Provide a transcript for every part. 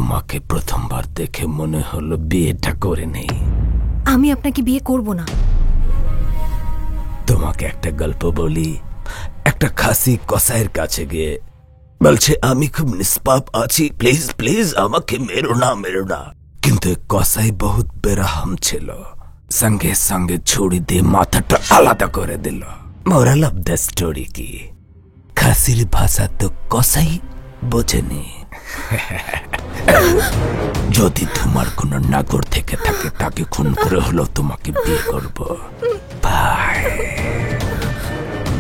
তোমাকে প্রথমবার দেখে মনে হলো বিয়েটা করে নেই। আমি আপনাকে বিয়ে করব না। তোমাকে একটা গল্প বলি। একটা খাসি কসাইয়ের কাছে গিয়ে বলছে, আমি খুব নিষ্পাপ আছি, প্লিজ প্লিজ আমাকে মেরো না। কিন্তু কসাই বহুত বেরহম ছিল, সঙ্গে সঙ্গে ছুরি দিয়ে মাথাটা আলাদা করে দিল। মোরাল অফ দ্য স্টোরি কি, খাসির ভাষা তো কসাই বোঝেনি। যদি তোমার কোনো নাগর থেকে থাকে তাকে খুন করে হলো তোমাকে বিয়ে করব। বাই।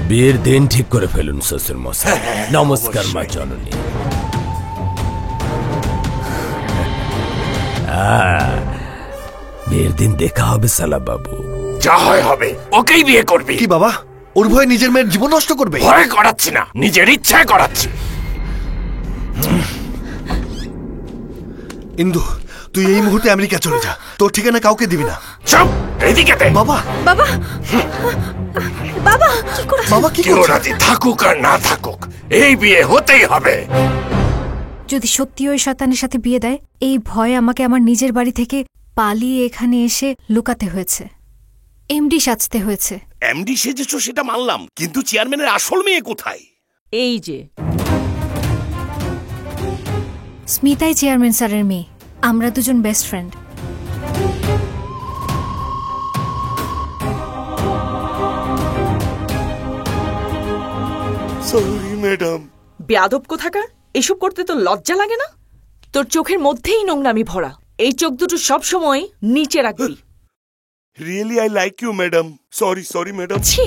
বিয়ের দিন ঠিক করে ফেলুন শ্বশুর মশাই। নমস্কার মা জননী। বিয়ের দিন দেখা হবে সালা বাবু। যা হয় হবে, ওকেই বিয়ে করবি। কি বাবা, ওর ভয়ে নিজের মেয়ের জীবন নষ্ট করবে? ভয় করাচ্ছি না, নিজের ইচ্ছায় করাচ্ছি। ইন্দু, তুই এই মুহূর্তে আমেরিকা চলে যা, তোর ঠিকানা কাউকে দিবি না। চুপ, এদিকে দে। বাবা বাবা বাবা কি করছেন? বাবা কি কেউ করছেন? রাজি থাকুক আর না থাকুক, এই বিয়ে হতেই হবে। যদি সত্যি ওই শয়তানের সাথে বিয়ে দেয়, এই ভয়ে আমাকে আমার নিজের বাড়ি থেকে পালিয়ে এখানে এসে লুকাতে হয়েছে, এমডি সাজতে হয়েছে। এমডি সেজেছো সেটা মানলাম, কিন্তু চেয়ারম্যানের আসল মেয়ে কোথায়? এই যে স্মিতাই চেয়ারম্যান স্যারের মেয়ে। আমরা দুজন বেস্ট ফ্রেন্ড। Sorry madam. বেয়াদব কোথাকার, এসব করতে তো লজ্জা লাগে না? তোর চোখের মধ্যেই নোংরামি ভরা, এই চোখ দুটো সব সময় নিচে রাখবি। Really I like you madam. Sorry madam. ছি,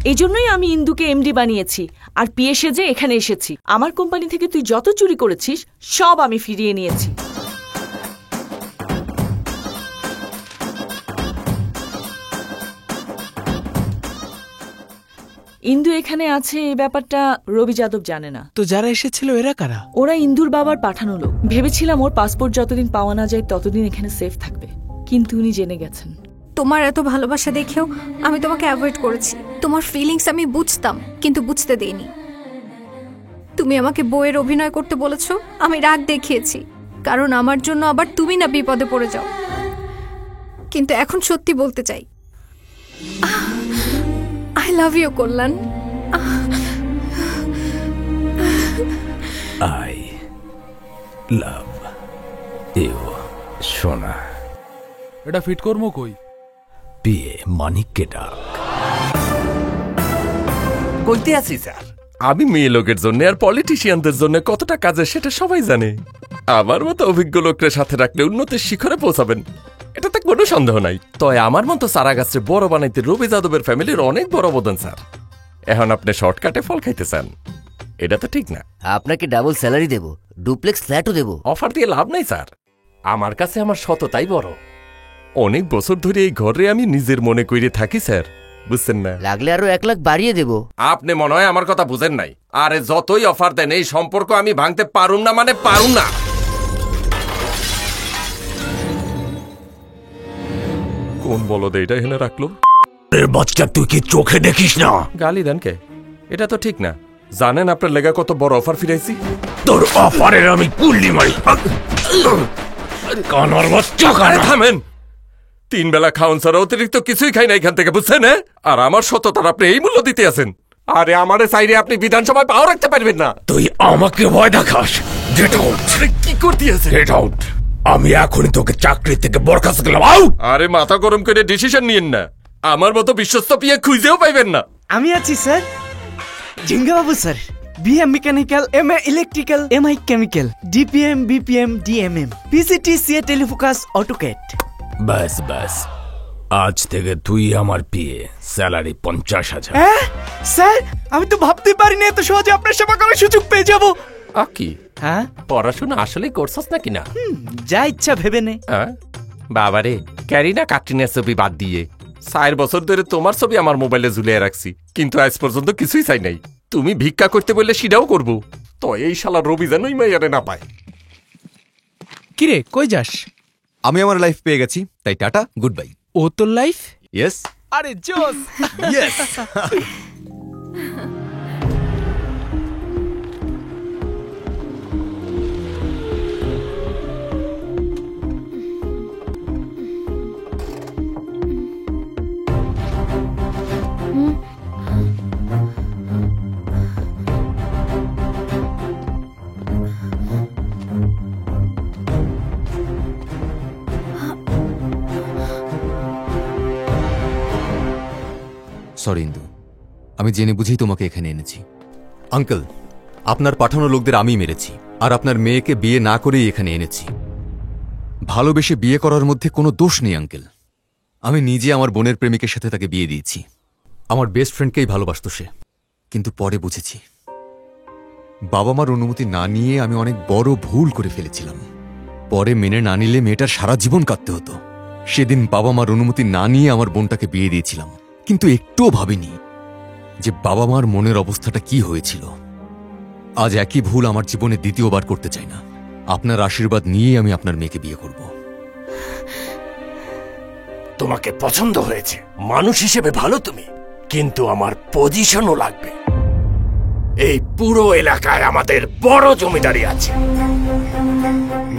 এই জন্যই আমি ইন্দুকে এমডি বানিয়েছি আর পিয়ে সেজে এখানে এসেছি। আমার কোম্পানি থেকে তুই যত চুরি করেছিস সব আমি ফিরিয়ে নিয়েছি। ইন্দু এখানে আছে এই ব্যাপারটা রবি যাদব জানে না। তো যারা এসেছিল এরা কারা? ওরা ইন্দুর বাবার পাঠানো লোক। ভেবেছিলাম ওর পাসপোর্ট যতদিন পাওয়া না যায় ততদিন এখানে সেফ থাকবে, কিন্তু উনি জেনে গেছেন। তোমার এত ভালোবাসা দেখেও আমি তোমাকে অ্যাভয়েড করেছি। তোমার ফিলিংস আমি বুঝতাম, কিন্তু বুঝতে দেইনি। তুমি আমাকে বউয়ের অভিনয় করতে বলেছ, আমি রাগ দেখিয়েছি, কারণ আমার জন্য আবার তুমি না বিপদে পড়ে যাও। কিন্তু এখন সত্যি বলতে চাই, I love you Kalyan. I love you সোনা। এটা ফিট কর্ম কই? বিয়ে মানিককে ডাক। কইতে আছি স্যার। আমি মেয়ে লোকের জন্য আর পলিটিশিয়ানদের জন্য কতটা কাজে সেটা সবাই জানে। আমার মতো অভিজ্ঞ লোকের সাথে রাখলে উন্নতির শিখরে পৌঁছাবেন, এটাতে কোনো সন্দেহ নাই। তবে আমার মতো চারা গাছকে বড় বানাইতে রবি যাদবের ফ্যামিলির অনেক বড় অবদান স্যার। এখন আপনি শর্টকাটে ফল খাইতে চান, এটা তো ঠিক না। আপনাকে ডাবল স্যালারি দেব, ডুপ্লেক্স ফ্ল্যাটও দেব। অফার দিয়ে লাভ নাই স্যার, আমার কাছে আমার সততাই বড়। অনেক বছর ধরে এই ঘরে আমি নিজের মনে কইরে থাকি স্যার, বুঝছেন না? লাগলে আরো 1 লাখ বাড়িয়ে দেব। আপনি মনে হয় আমার কথা বুঝেন নাই। আরে যতই অফার দেন এই সম্পর্ক আমি ভাঙতে পারুম না, মানে পারুম না। কোন বলদ এটা এখানে রাখলো? বাচ্চা তুই কি চোখে দেখিস না? গালি দেন কে? এটা তো ঠিক না। জানেন আপনার লেগা কত বড় অফার ফিরাইছি? তোর অফারের আমি কুল্লি মারি। কানার বাচ্চা কানা। থামেন, 3 বেলা খাওন ছাড়া অতিরিক্ত কিছুই খাই না এখান থেকে, বুঝছেন? আর আমার সততার আপনি এই মূল্য দিতে আছেন। আরে আমারে চাইলে আপনি বিধানসভায় পাও রাখতে পারবেন না। তুই আমাকে ভয় দেখাস? Get out. কি করতে আছে? Get out. আমি এখনই তোকে চাকরি থেকে বরখাস্ত করলাম। আউট। আরে মাথা গরম করে ডিসিশন নিয়েন না, আমার মতো বিশ্বস্ত পিয়ে খুঁজেও পাইবেন না। আমি আছি স্যার। জিঙ্গা বাবু sir, BM mechanical, MA electrical, MI chemical, DPM, BPM, DMM, PCT, CA telefocus, AutoCAD. বাস বাস, আজ থেকে তুই আমার পিয়ে, স্যালারি 50,000। স্যার, আমি তো ভাবতে পারিনি এত সহজে আপনার সেবা করার সুযোগ পেয়ে যাব। কি? হ্যাঁ, পড়াশোনা আসলেই করছস নাকি না? যা ইচ্ছা ভেবে নে। বাবারে, ক্যারিনা কাটরিনার ছবি বাদ দিয়ে 4 বছর ধরে তোমার ছবি আমার মোবাইলে ঝুলিয়ে রাখছি, কিন্তু আজ পর্যন্ত কিছুই চাই নাই। তুমি ভিক্ষা করতে বললে সেটাও করবো। তো এই শালা রবি যেনই মাইয়ারে না পায়। কিরে, কই যাস? আমি আমার লাইফ পেয়ে গেছি, তাই টাটা, গুড বাই। ও তোর লাইফ? ইয়েস। আরে জোস। ইয়েস। সরি ইন্দু, আমি জেনে বুঝেই তোমাকে এখানে এনেছি। আঙ্কেল, আপনার পাঠানো লোকদের আমি মেরেছি, আর আপনার মেয়েকে বিয়ে না করেই এখানে এনেছি। ভালোবেসে বিয়ে করার মধ্যে কোনো দোষ নেই আঙ্কেল। আমি নিজে আমার বোনের প্রেমিকের সাথে তাকে বিয়ে দিয়েছি। আমার বেস্ট ফ্রেন্ডকেই ভালোবাসত সে, কিন্তু পরে বুঝেছি বাবা মার অনুমতি না নিয়ে আমি অনেক বড় ভুল করে ফেলেছিলাম। পরে মেনে না নিলে মেয়েটার সারা জীবন কাটতে হতো। সেদিন বাবা মার অনুমতি না নিয়ে আমার বোনটাকে বিয়ে দিয়েছিলাম, কিন্তু একটুও ভাবিনি যে বাবা মার মনের অবস্থাটা কি হয়েছিল। আজ একই ভুল আমার জীবনে দ্বিতীয়বার করতে চাই না। আপনার আশীর্বাদ নিয়েই আমি আপনার মেয়েকে বিয়ে করব। তোমাকে পছন্দ হয়েছে, মানুষ হিসেবে ভালো তুমি, কিন্তু আমার পজিশনও লাগবে। এই পুরো এলাকায় আমাদের বড় জমিদারি আছে,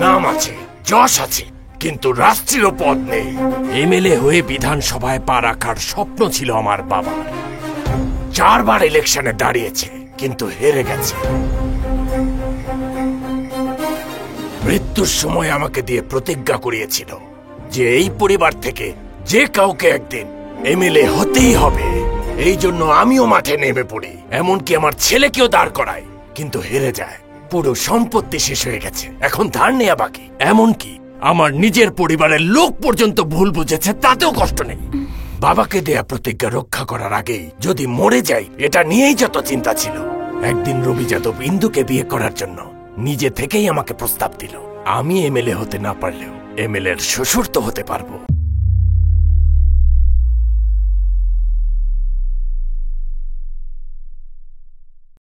নাম আছে, যশ আছে, কিন্তু রাষ্ট্রীয় পদ নেই। এমএলএ হয়ে বিধানসভায় পা রাখার স্বপ্ন ছিল আমার বাবা। 4 বার ইলেকশনে দাঁড়িয়েছে, কিন্তু হেরে গেছে। মৃত্যুর সময় আমাকে দিয়ে প্রতিজ্ঞা করিয়েছিল যে এই পরিবার থেকে যে কাউকে একদিন এমএলএ হতেই হবে। এই জন্য আমিও মাঠে নেমে পড়ি, এমনকি আমার ছেলেকেও দাঁড় করাই, কিন্তু হেরে যায়। পুরো সম্পত্তি শেষ হয়ে গেছে, এখন ধার নেয়া বাকি। এমনকি আমার নিজের পরিবারের লোক পর্যন্ত ভুল বুঝেছে, তাতেও কষ্ট নেই। বাবাকে দেয়া প্রতিজ্ঞা রক্ষা করার আগেই যদি মরে যাই, এটা নিয়েই যত চিন্তা ছিল। একদিন রবি যাদব ইন্দুকে বিয়ে করার জন্য নিজে থেকেই আমাকে প্রস্তাব দিল। আমি এমএলএ হতে না পারলেও এমএলএর শ্বশুর তো হতে পারবো।